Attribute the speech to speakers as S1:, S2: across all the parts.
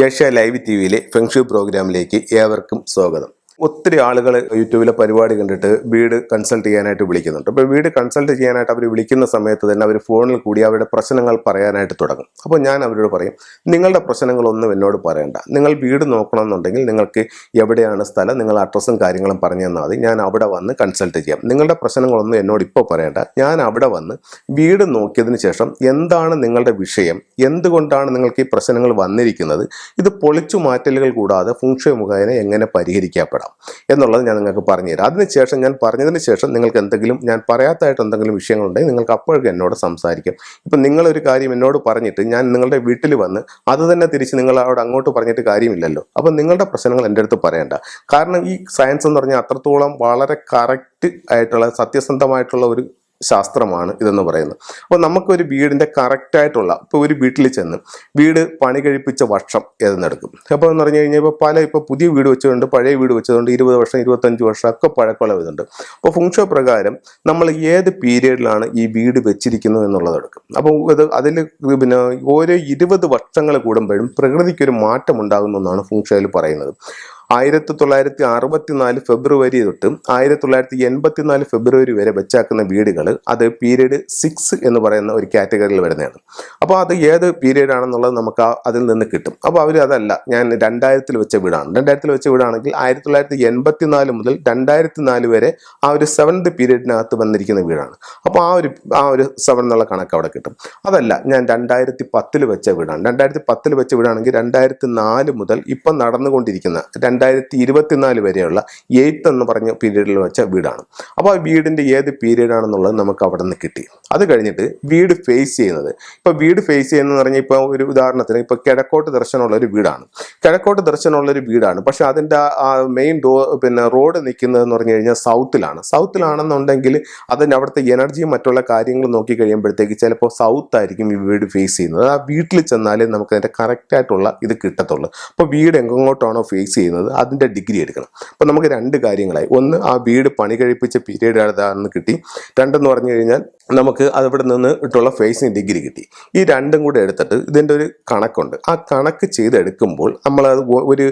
S1: Asia live ടിവിയിലെ feng shui പ്രോഗ്രാമിലേക്ക് ഏവർക്കും സ്വാഗതം. ഒത്തിരി ആളുകൾ യൂട്യൂബിലെ പരിപാടി കണ്ടിട്ട് വീട് കൺസൾട്ട് ചെയ്യാനായിട്ട് വിളിക്കുന്നുണ്ട്. അപ്പോൾ വീട് കൺസൾട്ട് ചെയ്യാനായിട്ട് അവർ വിളിക്കുന്ന സമയത്ത് തന്നെ അവർ ഫോണിൽ കൂടി അവരുടെ പ്രശ്നങ്ങൾ പറയാനായിട്ട് തുടങ്ങും. അപ്പോൾ ഞാൻ അവരോട് പറയും, നിങ്ങളുടെ പ്രശ്നങ്ങളൊന്നും എന്നോട് പറയണ്ട. നിങ്ങൾ വീട് നോക്കണമെന്നുണ്ടെങ്കിൽ നിങ്ങൾക്ക് എവിടെയാണ് സ്ഥലം, നിങ്ങൾ അഡ്രസ്സും കാര്യങ്ങളും പറഞ്ഞു തന്നാൽ മതി. ഞാൻ അവിടെ വന്ന് കൺസൾട്ട് ചെയ്യാം. നിങ്ങളുടെ പ്രശ്നങ്ങളൊന്നും എന്നോട് ഇപ്പോൾ പറയണ്ട. ഞാൻ അവിടെ വന്ന് വീട് നോക്കിയതിന് ശേഷം എന്താണ് നിങ്ങളുടെ വിഷയം, എന്തുകൊണ്ടാണ് നിങ്ങൾക്ക് ഈ പ്രശ്നങ്ങൾ വന്നിരിക്കുന്നത്, ഇത് പൊളിച്ചു മാറ്റലുകൾ കൂടാതെ ഫെങ്ഷു മുഖേന എങ്ങനെ പരിഹരിക്കപ്പെടാം എന്നുള്ളത് ഞാൻ നിങ്ങൾക്ക് പറഞ്ഞുതരാം. അതിനുശേഷം ഞാൻ പറഞ്ഞതിന് ശേഷം നിങ്ങൾക്ക് എന്തെങ്കിലും ഞാൻ പറയാത്തതായിട്ട് എന്തെങ്കിലും വിഷയങ്ങളുണ്ടെങ്കിൽ നിങ്ങൾക്ക് അപ്പോഴേക്കും എന്നോട് സംസാരിക്കാം. ഇപ്പം നിങ്ങളൊരു കാര്യം എന്നോട് പറഞ്ഞിട്ട് ഞാൻ നിങ്ങളുടെ വീട്ടിൽ വന്ന് അത് തന്നെ തിരിച്ച് നിങ്ങൾ അവിടെ അങ്ങോട്ട് പറഞ്ഞിട്ട് കാര്യമില്ലല്ലോ. അപ്പം നിങ്ങളുടെ പ്രശ്നങ്ങൾ എൻ്റെ അടുത്ത് പറയണ്ട. കാരണം ഈ സയൻസ് എന്ന് പറഞ്ഞാൽ അത്രത്തോളം വളരെ കറക്റ്റ് ആയിട്ടുള്ള സത്യസന്ധമായിട്ടുള്ള ഒരു ശാസ്ത്രമാണ് ഇതെന്ന് പറയുന്നത്. അപ്പോൾ നമുക്കൊരു വീടിൻ്റെ കറക്റ്റായിട്ടുള്ള, ഇപ്പോൾ ഒരു വീട്ടിൽ ചെന്ന് വീട് പണി കഴിപ്പിച്ച വർഷം ഏതെന്നെടുക്കും. അപ്പോൾ എന്ന് പറഞ്ഞു കഴിഞ്ഞാൽ ഇപ്പോൾ പുതിയ വീട് വെച്ചതുകൊണ്ട്, പഴയ വീട് വെച്ചതുകൊണ്ട് 20 വർഷം 25 വർഷം ഒക്കെ പഴക്കമുള്ള ഇതുണ്ട്. അപ്പോൾ ഫെങ്ഷു പ്രകാരം നമ്മൾ ഏത് പീരീഡിലാണ് ഈ വീട് വെച്ചിരിക്കുന്നത് എന്നുള്ളതെടുക്കും. അപ്പോൾ അതിൽ പിന്നെ ഓരോ 20 വർഷങ്ങൾ കൂടുമ്പോഴും പ്രകൃതിക്കൊരു മാറ്റം ഉണ്ടാകുമെന്നാണ് ഫെങ്ഷുയിൽ പറയുന്നത്. 1964 ഫെബ്രുവരി തൊട്ട് 1984 ഫെബ്രുവരി വരെ വെച്ചാക്കുന്ന വീടുകൾ അത് പീരീഡ് 6 എന്ന് പറയുന്ന ഒരു കാറ്റഗറിയിൽ വരുന്നതാണ്. അപ്പോൾ അത് ഏത് പീരീഡ് ആണെന്നുള്ളത് നമുക്ക് അതിൽ നിന്ന് കിട്ടും. അപ്പോൾ അവർ അതല്ല, ഞാൻ 2000 വെച്ച വീടാണ്. 2000 വെച്ച വീടാണെങ്കിൽ 1984 മുതൽ 2004 വരെ ആ ഒരു 7th പീരീഡിനകത്ത് വന്നിരിക്കുന്ന വീടാണ്. അപ്പോൾ ആ ഒരു 7 എന്നുള്ള കണക്ക് അവിടെ കിട്ടും. അതല്ല, ഞാൻ 2010 വെച്ച വീടാണ്. 2010 വെച്ച വീടാണെങ്കിൽ 2004 മുതൽ ഇപ്പം നടന്നുകൊണ്ടിരിക്കുന്ന 2024 വരെയുള്ള 8th എന്ന് പറഞ്ഞ പീരീഡിൽ വെച്ച വീടാണ്. അപ്പോൾ ആ വീടിൻ്റെ ഏത് പീരീഡ് ആണെന്നുള്ളത് നമുക്ക് അവിടെ നിന്ന് കിട്ടി. അത് കഴിഞ്ഞിട്ട് വീട് ഫേസ് ചെയ്യുന്നത്, ഇപ്പോൾ വീട് ഫേസ് ചെയ്യുന്നതെന്ന് പറഞ്ഞാൽ ഇപ്പോൾ ഒരു ഉദാഹരണത്തിന് ഇപ്പോൾ കിഴക്കോട്ട് ദർശനമുള്ള ഒരു വീടാണ്. കിഴക്കോട്ട് ദർശനമുള്ളൊരു വീടാണ്. പക്ഷെ അതിൻ്റെ ആ മെയിൻ റോഡ് നിൽക്കുന്നതെന്ന് പറഞ്ഞു കഴിഞ്ഞാൽ സൗത്തിലാണെന്നുണ്ടെങ്കിൽ അതിന് അവിടുത്തെ എനർജിയും മറ്റുള്ള കാര്യങ്ങൾ നോക്കി കഴിയുമ്പോഴത്തേക്ക് ചിലപ്പോൾ സൗത്ത് ആയിരിക്കും ഈ വീട് ഫേസ് ചെയ്യുന്നത്. ആ വീട്ടിൽ ചെന്നാലേ നമുക്ക് അതിൻ്റെ കറക്റ്റായിട്ടുള്ള ഇത് കിട്ടത്തുള്ളൂ. അപ്പോൾ വീട് എങ്ങോട്ടാണോ ഫേസ് ചെയ്യുന്നത് അതിൻ്റെ ഡിഗ്രി എടുക്കണം. അപ്പോൾ നമുക്ക് 2 കാര്യങ്ങളായി. ഒന്ന്, ആ വീട് പണി കഴിപ്പിച്ച പീരീഡ് ഏതാണെന്ന് കിട്ടി. 2 എന്ന് പറഞ്ഞു കഴിഞ്ഞാൽ നമുക്ക് അവിടെ നിന്ന് ഇട്ടുള്ള ഫേസിങ് ഡിഗ്രി കിട്ടി. ഈ 2ഉം കൂടെ എടുത്തിട്ട് ഇതിൻ്റെ ഒരു കണക്കുണ്ട്. ആ കണക്ക് ചെയ്തെടുക്കുമ്പോൾ നമ്മളത് ഒരു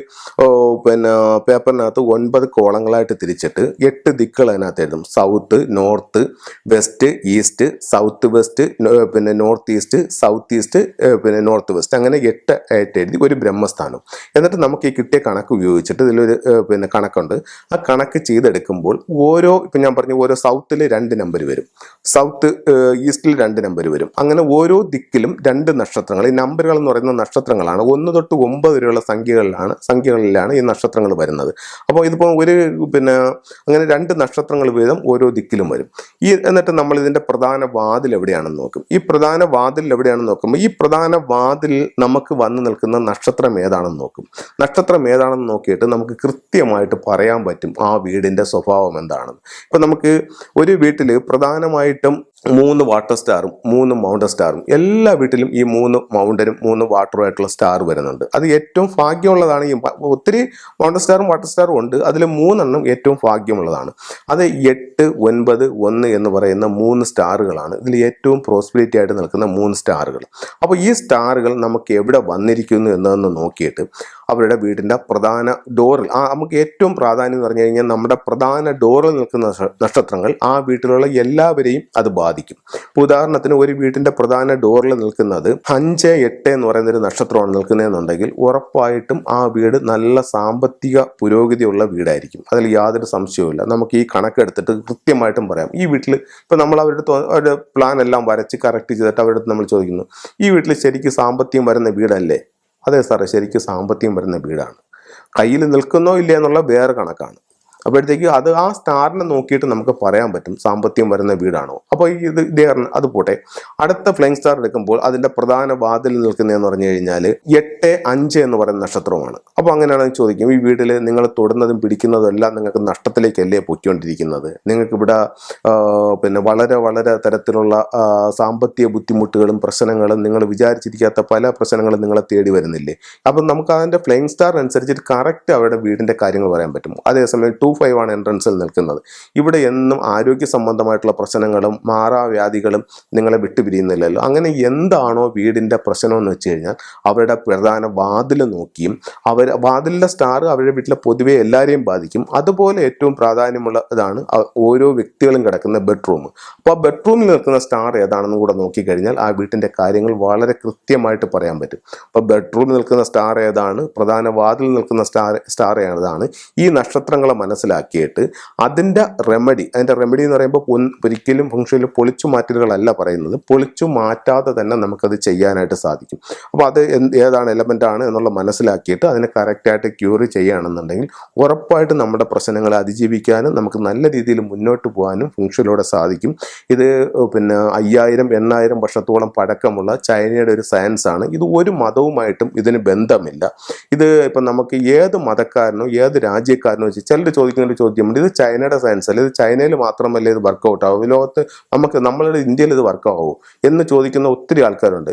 S1: പേപ്പറിനകത്ത് 9 കോളങ്ങളായിട്ട് തിരിച്ചിട്ട് 8 ദിക്കുകൾ അതിനകത്ത് എഴുതും. South, north, west, east, south west, north east, south east, north west, അങ്ങനെ 8 ആയിട്ട് എഴുതി ഒരു ബ്രഹ്മസ്ഥാനം. എന്നിട്ട് നമുക്ക് ഈ കിട്ടിയ കണക്ക് ഉപയോഗിച്ചിട്ട് ഇതിലൊരു കണക്കുണ്ട്. ആ കണക്ക് ചെയ്തെടുക്കുമ്പോൾ ഇപ്പം ഞാൻ പറഞ്ഞു, ഓരോ സൗത്തിൽ 2 നമ്പർ വരും, സൗത്ത് ഈസ്റ്റിൽ 2 നമ്പർ വരും. അങ്ങനെ ഓരോ ദിക്കിലും 2 നക്ഷത്രങ്ങൾ. ഈ നമ്പറുകൾ എന്ന് പറയുന്ന നക്ഷത്രങ്ങളാണ്. 1 തൊട്ട് 9 വരെയുള്ള സംഖ്യകളിലാണ് ഈ നക്ഷത്രങ്ങൾ വരുന്നത്. അപ്പോൾ ഇതിപ്പോൾ അങ്ങനെ 2 നക്ഷത്രങ്ങൾ വീതം ഓരോ ദിക്കിലും വരും. എന്നിട്ട് നമ്മൾ ഇതിൻ്റെ പ്രധാന വാതിൽ എവിടെയാണെന്ന് നോക്കും. ഈ പ്രധാന വാതിൽ എവിടെയാണെന്ന് നോക്കുമ്പോൾ ഈ പ്രധാന വാതിൽ നമുക്ക് വന്ന് നിൽക്കുന്ന നക്ഷത്രം ഏതാണെന്ന് നോക്കും. നക്ഷത്രം ഏതാണെന്ന് നോക്കിയിട്ട് നമുക്ക് കൃത്യമായിട്ട് പറയാൻ പറ്റും ആ വീടിൻ്റെ സ്വഭാവം എന്താണെന്ന്. ഇപ്പം നമുക്ക് ഒരു വീട്ടിൽ പ്രധാനമായിട്ടും 3 വാട്ടർ സ്റ്റാറും 3 മൗണ്ടൻ സ്റ്റാറും, എല്ലാ വീട്ടിലും ഈ 3 മൗണ്ടനും 3 വാട്ടറും ആയിട്ടുള്ള സ്റ്റാർ വരുന്നുണ്ട്. അത് ഏറ്റവും ഭാഗ്യമുള്ളതാണ്. ഒത്തിരി മൗണ്ടൻ സ്റ്റാറും വാട്ടർ സ്റ്റാറും ഉണ്ട്, അതിൽ 3 ഏറ്റവും ഭാഗ്യമുള്ളതാണ്. അത് 8, 9, 1 എന്ന് പറയുന്ന 3 സ്റ്റാറുകളാണ് ഇതിൽ ഏറ്റവും പ്രോസ്പെരിറ്റി ആയിട്ട് നിൽക്കുന്ന 3 സ്റ്റാറുകൾ. അപ്പോൾ ഈ സ്റ്റാറുകൾ നമുക്ക് എവിടെ വന്നിരിക്കുന്നു എന്നതെന്ന് നോക്കിയിട്ട് അവരുടെ വീടിൻ്റെ പ്രധാന ഡോറിൽ, നമുക്ക് ഏറ്റവും പ്രാധാന്യം എന്ന് പറഞ്ഞു കഴിഞ്ഞാൽ നമ്മുടെ പ്രധാന ഡോറിൽ നിൽക്കുന്ന നക്ഷത്രങ്ങൾ ആ വീട്ടിലുള്ള എല്ലാവരെയും അത് ബാധിക്കും. ഉദാഹരണത്തിന് ഒരു വീട്ടിൻ്റെ പ്രധാന ഡോറിൽ നിൽക്കുന്നത് 5, 8 എന്ന് പറയുന്നൊരു നക്ഷത്രമാണ് നിൽക്കുന്നതെന്നുണ്ടെങ്കിൽ ഉറപ്പായിട്ടും ആ വീട് നല്ല സാമ്പത്തിക പുരോഗതിയുള്ള വീടായിരിക്കും. അതിൽ യാതൊരു സംശയവുമില്ല. നമുക്ക് ഈ കണക്കെടുത്തിട്ട് കൃത്യമായിട്ടും പറയാം. ഈ വീട്ടിൽ ഇപ്പോൾ നമ്മൾ അവരുടെ പ്ലാൻ എല്ലാം വരച്ച് കറക്റ്റ് ചെയ്തിട്ട് അവരുടെ അടുത്ത് നമ്മൾ ചോദിക്കുന്നു, ഈ വീട്ടിൽ ശരിക്കും സാമ്പത്തികം വരുന്ന വീടല്ലേ? അതെ സാറേ, ശരിക്കും സാമ്പത്തികം വരുന്ന വീടാണ്. കയ്യിൽ നിൽക്കുന്നോ ഇല്ല എന്നുള്ള വേറെ കണക്കാണ്. അപ്പോഴത്തേക്ക് ആ സ്റ്റാറിനെ നോക്കിയിട്ട് നമുക്ക് പറയാൻ പറ്റും സാമ്പത്തികം വരുന്ന വീടാണോ. അപ്പോൾ അത് പോട്ടെ. അടുത്ത ഫ്ലൈങ് സ്റ്റാർ എടുക്കുമ്പോൾ അതിൻ്റെ പ്രധാന വാതിൽ നിൽക്കുന്നതെന്ന് പറഞ്ഞു കഴിഞ്ഞാൽ 8, 5 എന്ന് പറയുന്ന നക്ഷത്രമാണ്. അപ്പോൾ അങ്ങനെയാണെങ്കിൽ ചോദിക്കും, ഈ വീട്ടിൽ നിങ്ങൾ തൊടുന്നതും പിടിക്കുന്നതും എല്ലാം നിങ്ങൾക്ക് നഷ്ടത്തിലേക്കല്ലേ പൊയ്ക്കൊണ്ടിരിക്കുന്നത്? നിങ്ങൾക്ക് ഇവിടെ വളരെ വളരെ തരത്തിലുള്ള സാമ്പത്തിക ബുദ്ധിമുട്ടുകളും പ്രശ്നങ്ങളും നിങ്ങൾ വിചാരിച്ചിരിക്കാത്ത പല പ്രശ്നങ്ങളും നിങ്ങളെ തേടി വരുന്നില്ലേ? അപ്പം നമുക്ക് അതിൻ്റെ ഫ്ലൈങ് സ്റ്റാർ അനുസരിച്ചിട്ട് കറക്റ്റ് അവരുടെ വീടിൻ്റെ കാര്യങ്ങൾ പറയാൻ പറ്റും. അതേസമയം 2 625 ആണ് എൻട്രൻസിൽ നിൽക്കുന്നത്. ഇവിടെ എന്നും ആരോഗ്യ സംബന്ധമായിട്ടുള്ള പ്രശ്നങ്ങളും മാറാവ്യാധികളും നിങ്ങളെ വിട്ടുപിരിയുന്നില്ലല്ലോ. അങ്ങനെ എന്താണോ വീടിൻ്റെ പ്രശ്നമെന്ന് വെച്ച് കഴിഞ്ഞാൽ അവരുടെ പ്രധാന വാതിൽ നോക്കിയും വാതിലിൻ്റെ സ്റ്റാർ അവരുടെ വീട്ടിലെ പൊതുവെ എല്ലാവരെയും ബാധിക്കും. അതുപോലെ ഏറ്റവും പ്രാധാന്യമുള്ളതാണ് ഓരോ വ്യക്തികളും കിടക്കുന്ന ബെഡ്റൂം. അപ്പോൾ ആ ബെഡ്റൂമിൽ നിൽക്കുന്ന സ്റ്റാർ ഏതാണെന്ന് കൂടെ നോക്കിക്കഴിഞ്ഞാൽ ആ വീട്ടിൻ്റെ കാര്യങ്ങൾ വളരെ കൃത്യമായിട്ട് പറയാൻ പറ്റും. അപ്പോൾ ബെഡ്റൂമിൽ നിൽക്കുന്ന സ്റ്റാർ ഏതാണ്, പ്രധാന വാതിൽ നിൽക്കുന്ന സ്റ്റാർ ഏതാണ്, ഈ നക്ഷത്രങ്ങളെ മനസ്സിലാക്കിയിട്ട് അതിൻ്റെ റെമഡി എന്ന് പറയുമ്പോൾ ഒരിക്കലും ഫംഗ്ഷനിൽ പൊളിച്ചു മാറ്റലുകളല്ല പറയുന്നത്, പൊളിച്ചു മാറ്റാതെ തന്നെ നമുക്കത് ചെയ്യാനായിട്ട് സാധിക്കും. അപ്പോൾ അത് ഏതാണ് എലമെൻ്റ് ആണ് എന്നുള്ള മനസ്സിലാക്കിയിട്ട് അതിനെ കറക്റ്റായിട്ട് ക്യൂർ ചെയ്യുകയാണെന്നുണ്ടെങ്കിൽ ഉറപ്പായിട്ടും നമ്മുടെ പ്രശ്നങ്ങളെ അതിജീവിക്കാനും നമുക്ക് നല്ല രീതിയിൽ മുന്നോട്ട് പോകാനും ഫംഗ്ഷനിലൂടെ സാധിക്കും. ഇത് 5000-8000 വർഷത്തോളം പഴക്കമുള്ള ചൈനയുടെ ഒരു സയൻസ് ആണ്. ഇത് ഒരു മതവുമായിട്ടും ഇതിന് ബന്ധമില്ല. ഇത് ഇപ്പം നമുക്ക് ഏത് മതക്കാരനോ ഏത് രാജ്യക്കാരനോ വെച്ച് ചിലർ ചോദിക്കുന്ന ഒരു ചോദ്യമുണ്ട്, ഇത് ചൈനയുടെ സയൻസ് അല്ല, ഇത് ചൈനയിൽ മാത്രമല്ല ഇത് വർക്കൗട്ട് ആവും, ലോകത്ത് നമ്മളുടെ ഇന്ത്യയിൽ ഇത് വർക്കാവും എന്ന് ചോദിക്കുന്ന ഒത്തിരി ആൾക്കാരുണ്ട്.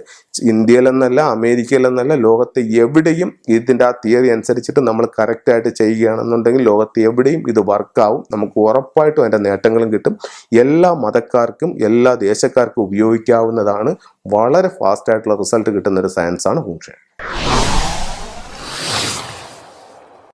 S1: ഇന്ത്യയിലെന്നല്ല, അമേരിക്കയിലെന്നല്ല, ലോകത്ത് എവിടെയും ഇതിൻ്റെ ആ തിയറി അനുസരിച്ചിട്ട് നമ്മൾ കറക്റ്റായിട്ട് ചെയ്യുകയാണെന്നുണ്ടെങ്കിൽ ലോകത്ത് എവിടെയും ഇത് വർക്കാവും. നമുക്ക് ഉറപ്പായിട്ടും അതിൻ്റെ നേട്ടങ്ങളും കിട്ടും. എല്ലാ മതക്കാർക്കും എല്ലാ ദേശക്കാർക്കും ഉപയോഗിക്കാവുന്നതാണ്. വളരെ ഫാസ്റ്റായിട്ടുള്ള റിസൾട്ട് കിട്ടുന്ന ഒരു സയൻസാണ് ഫംഗ്ഷൻ.